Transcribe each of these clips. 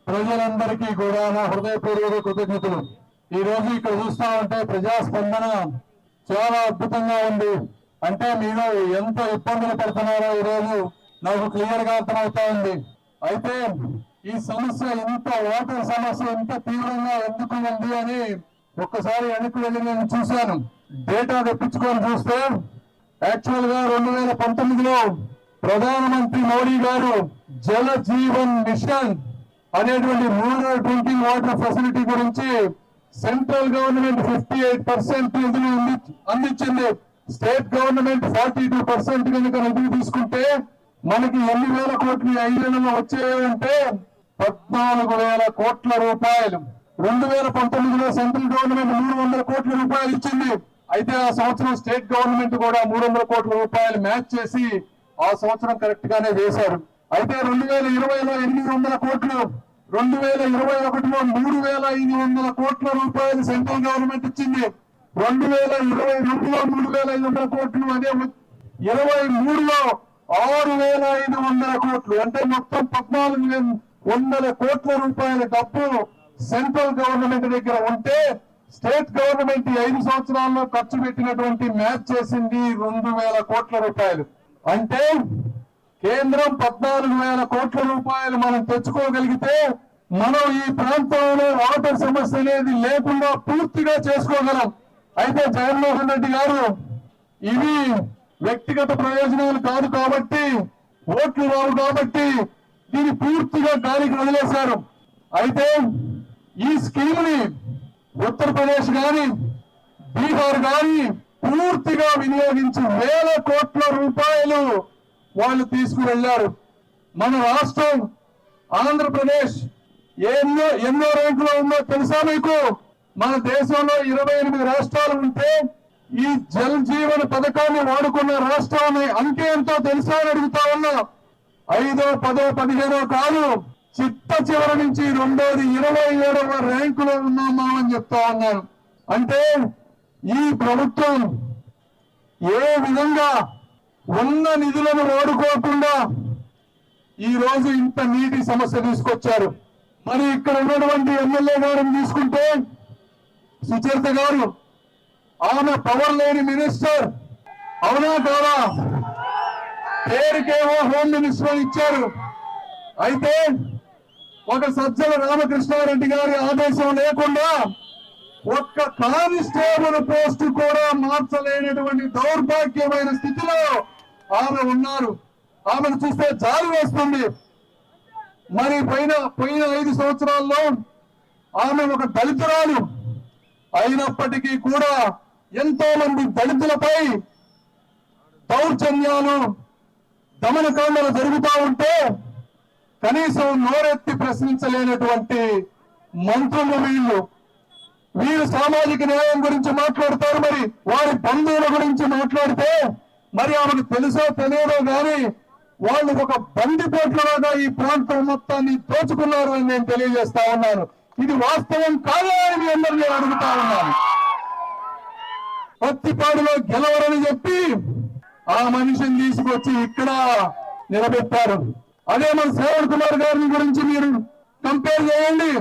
ప్రజలందరికీ కూడా నా హృదయపూర్వక కృతజ్ఞతలు. ఈ రోజు ఇక్కడ చూస్తా ఉంటే ప్రజాస్పందన చాలా అద్భుతంగా ఉంది. అంటే మీరు ఎంత ఇబ్బందులు పడుతున్నారో ఈ రోజు నాకు క్లియర్ గా అర్థమవుతా ఉంది. అయితే ఈ సమస్య ఇంత ఓటర్ సమస్య ఇంత తీవ్రంగా ఎందుకు ఉంది అని ఒక్కసారి వెనక్కి వెళ్ళి నేను చూశాను. డేటా తెప్పించుకొని చూస్తే యాక్చువల్ గా 2019లో ప్రధానమంత్రి మోడీ గారు జల జీవన్ మిషన్ అనేటువంటి రూరల్ డ్రింకింగ్ వాటర్ ఫెసిలిటీ గురించి సెంట్రల్ గవర్నమెంట్ 58% నిధులు అందించింది. స్టేట్ గవర్నమెంట్ 42% కనుక నిధులు తీసుకుంటే మనకి ఎన్ని వేల కోట్లు 5 నెలల్లో వచ్చాయంటే 14,000 కోట్ల రూపాయలు. 2019లో సెంట్రల్ గవర్నమెంట్ 300 కోట్ల రూపాయలు ఇచ్చింది. అయితే ఆ సంవత్సరం స్టేట్ గవర్నమెంట్ కూడా 300 కోట్ల రూపాయలు మ్యాచ్ చేసి ఆ సంవత్సరం కరెక్ట్ గానే వేశారు. అయితే 2020లో 800 కోట్లు, 2021లో 3,500 కోట్ల రూపాయలు సెంట్రల్ గవర్నమెంట్ ఇచ్చింది. 2022లో 3,500 కోట్లు, అదే 23లో 6,500 కోట్లు, అంటే మొత్తం 1,400 కోట్ల రూపాయల డబ్బు సెంట్రల్ గవర్నమెంట్ దగ్గర ఉంటే స్టేట్ గవర్నమెంట్ 5 సంవత్సరాల్లో ఖర్చు పెట్టినటువంటి మ్యాచ్ చేసింది 2,000 కోట్ల రూపాయలు. అంటే కేంద్రం 14,000 కోట్ల రూపాయలు మనం తెచ్చుకోగలిగితే మనం ఈ ప్రాంతంలో వాటర్ సమస్య అనేది లేకుండా పూర్తిగా చేసుకోగలం. అయితే జగన్మోహన్ రెడ్డి గారు ఇవి వ్యక్తిగత ప్రయోజనాలు కాదు కాబట్టి, ఓట్లు రావు కాబట్టి దీన్ని పూర్తిగా గాలికి వదిలేశారు. అయితే ఈ స్కీమ్ ని ఉత్తరప్రదేశ్ గాని బీహార్ గాని పూర్తిగా వినియోగించి 1,000 కోట్ల రూపాయలు వాళ్ళు తీసుకువెళ్లారు. మన రాష్ట్రం ఆంధ్రప్రదేశ్ ఎన్నో ర్యాంకులో ఉందో తెలుసా మీకు? మన దేశంలో 28 రాష్ట్రాలు ఉంటే ఈ జల్ జీవన పథకాన్ని వాడుకున్న రాష్ట్రాన్ని అంకె ఎంతో తెలుసా అని అడుగుతా ఉన్నా. 5వ 10వ 15వ కాదు, చిట్ట చివరి నుంచి 27వ ర్యాంకులో ఉన్నామా అని చెప్తా ఉన్నాను. అంటే ఈ ప్రభుత్వం ఏ విధంగా ఉన్న నిధులను వాడుకోకుండా ఈ రోజు ఇంత నీటి సమస్య తీసుకొచ్చారు. మరి ఇక్కడ ఉన్నటువంటి ఎమ్మెల్యే గారిని తీసుకుంటే సుచరిత గారు, ఆమె పవర్ లేని మినిస్టర్, అవునా కాదా? పేరుకేమో హోమ్ మినిస్టర్ ఇచ్చారు. అయితే ఒక సజ్జల రామకృష్ణారెడ్డి గారి ఆదేశం లేకుండా ఒక్క కానిస్టేబుల్ పోస్టు కూడా మార్చలేనటువంటి దౌర్భాగ్యమైన స్థితిలో ఆమె ఉన్నారు. ఆమెను చూస్తే జాలి వేస్తుంది. మరి పోయిన 5 సంవత్సరాల్లో ఆమె ఒక దళితురాలు అయినప్పటికీ కూడా ఎంతో మంది దళితులపై దౌర్జన్యాలు, దమనకాండలు జరుగుతూ ఉంటే కనీసం నోరెత్తి ప్రశ్నించలేనటువంటి మంత్రులు వీరు సామాజిక న్యాయం గురించి మాట్లాడతారు. మరి వారి బంధువుల గురించి మాట్లాడితే మరి ఆమెకు తెలుసో తెలియదో గాని వాళ్ళు ఒక బందిపోట్లలాగా ఈ ప్రాంతం మొత్తాన్ని దోచుకున్నారు అని నేను తెలియజేస్తా ఉన్నాను. ఇది వాస్తవం కాదా అని మీ అందరినీ అడుగుతా ఉన్నాను. పత్తిపాడులో గెలవరని చెప్పి ఆ మనిషిని తీసుకొచ్చి ఇక్కడ నిలబెట్టారు. అదే మన శ్రావణ్ కుమార్ గారిని గురించి మీరు కంపేర్ చేయండి.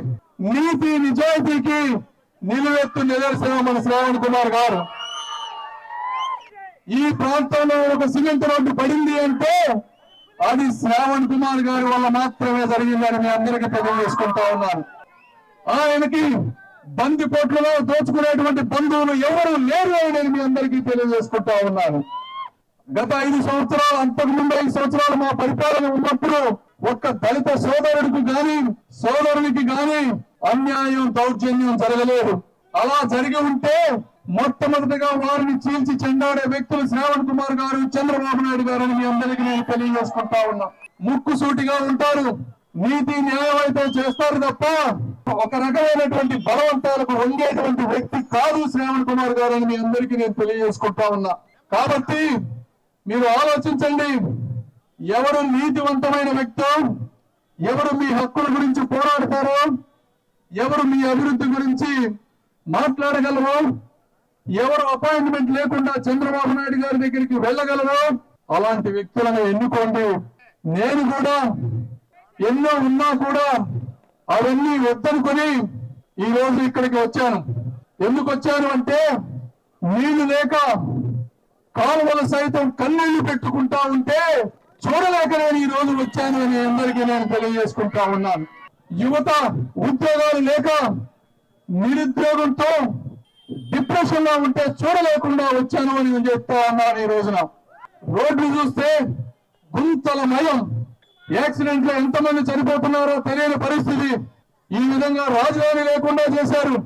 నీతి నిజాయితీకి నిలువెత్తు నిదర్శనం మన శ్రావణ్ కుమార్ గారు. ఈ ప్రాంతంలో ఒక సిమెంట్ రోడ్డు పడింది అంటే అది శ్రావణ్ కుమార్ గారి వల్ల మాత్రమే జరిగిందని మీ అందరికీ తెలియజేసుకుంటా ఉన్నాను. ఆయనకి బందిపోట్లలో దోచుకునేటువంటి బంధువులు ఎవరు లేరు అని నేను మీ అందరికీ తెలియజేసుకుంటా ఉన్నాను. గత 5 సంవత్సరాలు, అంతకుముందు 5 సంవత్సరాలు మా పరిపాలన ఉన్నప్పుడు ఒక్క దళిత సోదరునికి గాని అన్యాయం, దౌర్జన్యం జరగలేదు. అలా జరిగి ఉంటే మొట్టమొదటిగా వారిని చీల్చి చెండాడే వ్యక్తులు శ్రావణ్ కుమార్ గారు, చంద్రబాబు నాయుడు గారు అని మీ అందరికీ నేను తెలియజేసుకుంటా ఉన్నా. ముక్కుసూటిగా ఉంటారు, నీతి న్యాయం అయితే చేస్తారు తప్ప ఒక రకమైనటువంటి బలవంతాలకు వంగేటువంటి వ్యక్తి కాదు శ్రావణ్ కుమార్ గారు అని మీ అందరికీ నేను తెలియజేసుకుంటా ఉన్నా. కాబట్టి మీరు ఆలోచించండి, ఎవరు నీతివంతమైన వ్యక్తో, ఎవరు మీ హక్కుల గురించి పోరాడతారో, ఎవరు మీ అభివృద్ధి గురించి మాట్లాడగలరో, ఎవరు అపాయింట్మెంట్ లేకుండా చంద్రబాబు నాయుడు గారి దగ్గరికి వెళ్ళగలరో అలాంటి వ్యక్తులను ఎన్నుకోండి. నేను కూడా ఎన్నో ఉన్నా కూడా అవన్నీ వద్దనుకొని ఈ రోజు ఇక్కడికి వచ్చాను. ఎందుకు వచ్చాను అంటే నీళ్లు లేక కాలువలు సైతం కన్నీళ్లు పెట్టుకుంటా ఉంటే చూడలేక నేను ఈ రోజు వచ్చాను అని అందరికీ నేను తెలియజేసుకుంటా ఉన్నాను. యువత ఉద్యోగాలు లేక నిరుద్యోగంతో డిప్రెషన్ లో ఉంటే చూడలేకుండా వచ్చాను అని నేను చెప్తా ఉన్నాను. ఈ రోజున రోడ్లు చూస్తే గుంతలమయం, యాక్సిడెంట్ లో ఎంతమంది చనిపోతున్నారో తెలియని పరిస్థితి. ఈ విధంగా రాజధాని లేకుండా చేశారు.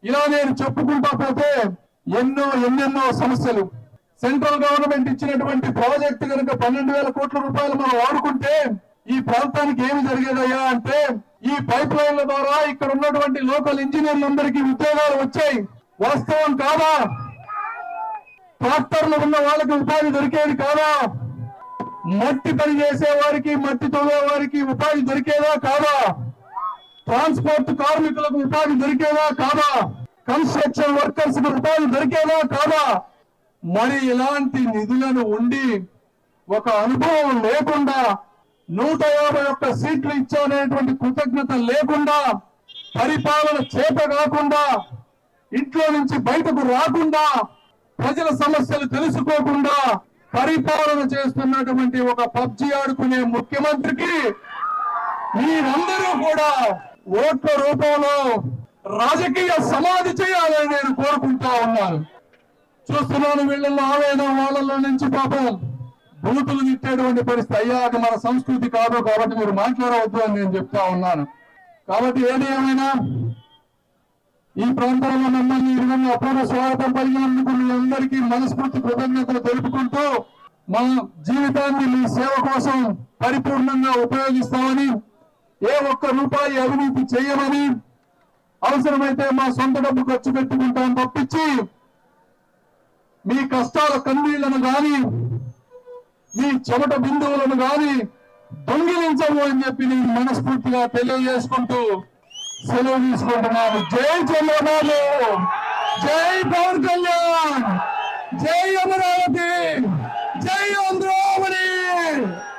ఇలా నేను చెప్పుకుంటా పోతే ఎన్నెన్నో సమస్యలు. సెంట్రల్ గవర్నమెంట్ ఇచ్చినటువంటి ప్రాజెక్ట్ కనుక 12,000 కోట్ల రూపాయలు మనం వాడుకుంటే ఈ ప్రాంతానికి ఏమి జరిగేదయ్యా అంటే ఈ పైప్ లైన్ల ద్వారా ఇక్కడ ఉన్నటువంటి లోకల్ ఇంజనీర్లందరికీ ఉద్యోగాలు వచ్చాయి. వాస్తవం కాదా? ట్రాక్టర్లు ఉన్న వాళ్ళకి ఉపాధి దొరికేది కాదా? మట్టి పని చేసే వారికి, మట్టి తవ్వే వారికి ఉపాధి దొరికేదా కాదా? ట్రాన్స్పోర్ట్ కార్మికులకు ఉపాధి దొరికేదా కాదా? కన్స్ట్రక్షన్ వర్కర్స్ కు ఉపాధి దొరికేదా కాదా? మరి ఇలాంటి నిధులను ఉండి ఒక అనుభవం లేకుండా 151 సీట్లు ఇచ్చారనేటువంటి కృతజ్ఞత లేకుండా, పరిపాలన చేత కాకుండా, ఇంట్లో నుంచి బయటకు రాకుండా, ప్రజల సమస్యలు తెలుసుకోకుండా పరిపాలన చేస్తున్నటువంటి ఒక పబ్జి ఆడుకునే ముఖ్యమంత్రికి మీరందరూ కూడా ఓట్ల రూపంలో రాజకీయ సమాధి చేయాలని నేను కోరుకుంటా ఉన్నాను. చూస్తున్నాను వీళ్ళల్లో ఆవేదన, వాళ్ళల్లో నుంచి పాపం బూతులు తిట్టేటువంటి పరిస్థితి. అయ్యా అది మన సంస్కృతి కాదు కాబట్టి మీరు మాట్లాడవద్దు అని నేను చెప్తా ఉన్నాను. కాబట్టి ఏది ఏమైనా ఈ ప్రాంతంలో మమ్మల్ని ఈ విధంగా అపూర్వ స్వాగతం పలికినందుకు మీ అందరికీ మనస్ఫూర్తి కృతజ్ఞతలు తెలుపుకుంటూ మా జీవితాన్ని మీ సేవ కోసం పరిపూర్ణంగా ఉపయోగిస్తామని, ఏ ఒక్క రూపాయి అవినీతి చేయమని, అవసరమైతే మా సొంత డబ్బు ఖర్చు పెట్టుకుంటాం తప్పించి మీ కష్టాల కన్నీళ్లను గాని, మీ చెమట బిందువులను గాని దొంగిలించము అని చెప్పి నేను మనస్ఫూర్తిగా తెలియజేసుకుంటూ సెలవు తీసుకుంటున్నాను. జై చంద్రబాబు, జై పవన్ కళ్యాణ్, జై అమరావతి, జై ఆంధ్రావళి.